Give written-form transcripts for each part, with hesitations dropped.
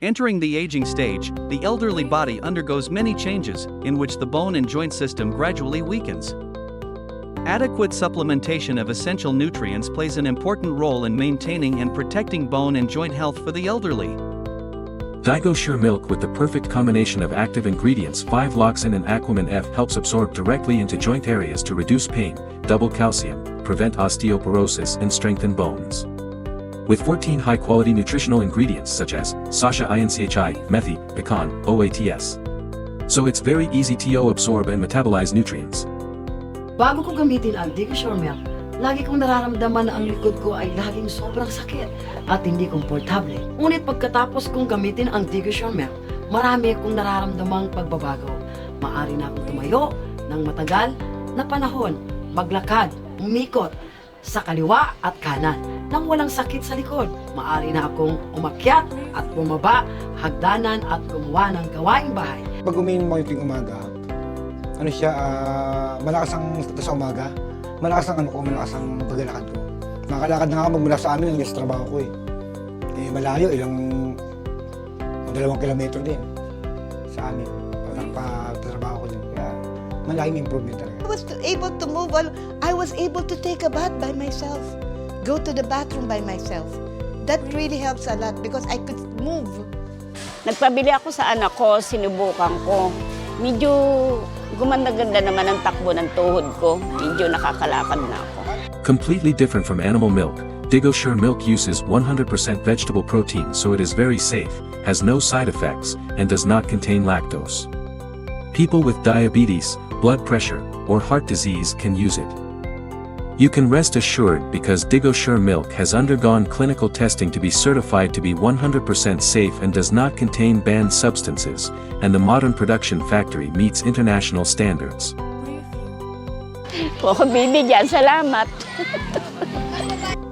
Entering the aging stage, the elderly body undergoes many changes, in which the bone and joint system gradually weakens. Adequate supplementation of essential nutrients plays an important role in maintaining and protecting bone and joint health for the elderly. DigoSure milk with the perfect combination of active ingredients 5-loxin and Aquamin F helps absorb directly into joint areas to reduce pain, double calcium, prevent osteoporosis and strengthen bones. With 14 high-quality nutritional ingredients such as Sasha INCHI, Methi, Pecan, OATS. So it's very easy to absorb and metabolize nutrients. Bago ko gamitin ang DigoSure milk, lagi kong nararamdaman na ang likod ko ay laging sobrang sakit at hindi komportable. Ngunit pagkatapos kong gamitin ang DigoSure milk, marami akong nararamdamang pagbabago. Maari na akong tumayo ng matagal na panahon, maglakad, umikot sa kaliwa at kanan nang walang sakit sa likod. Maari na akong umakyat at bumaba, hagdanan at gumawa ng gawaing bahay. Pag umiinom mo yung umaga, malakas ang sa umaga, malakas ang malakas ang paglalakad ko. Nakalakad na ako magmula sa amin hanggang sa trabaho ko eh. Malayo, ilang 2 kilometro din sa amin. Pagtrabaho ko din. Kaya malaking improvement talaga. I was able to move on. I was able to take a bath by myself, go to the bathroom by myself. That really helps a lot because I could move. Nagpabili ako sa anak ko, sinubukan ko. Medyo gumanda-ganda naman ang takbo ng tuhod ko. Medyo nakakalakad na ako. Completely different from animal milk, DigoSure milk uses 100% vegetable protein, so it is very safe, has no side effects, and does not contain lactose. People with diabetes, blood pressure, or heart disease can use it. You can rest assured because DigoSure milk has undergone clinical testing to be certified to be 100% safe and does not contain banned substances, and the modern production factory meets international standards. Po, bibigyan, salamat.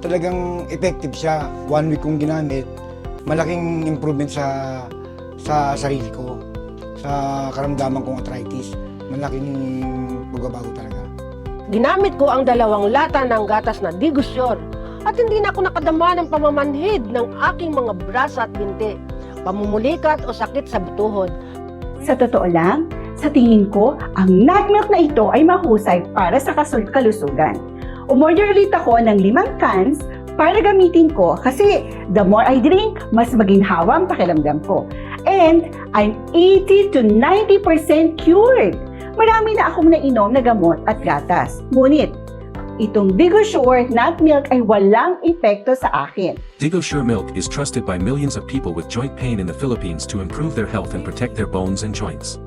Talagang effective siya. 1 week kong ginamit, malaking improvement sa sarili ko, sa karamdaman kong arthritis. Malaking pagbabago talaga. Ginamit ko ang 2 lata ng gatas na DigoSure at hindi na ako nakadama ng pamamanhid ng aking mga braso at binti, pamumulikat o sakit sa butuhod. Sa totoo lang, sa tingin ko, ang nut milk na ito ay mahusay para sa kalusugan. Umorder ulit ako ng 5 cans para gamitin ko kasi the more I drink, mas maginhawa ang pakiramdam ko. And I'm 80 to 90% cured. Marami na akong nainom na gamot at gatas. Ngunit, itong DigoSure nut milk ay walang epekto sa akin. DigoSure milk is trusted by millions of people with joint pain in the Philippines to improve their health and protect their bones and joints.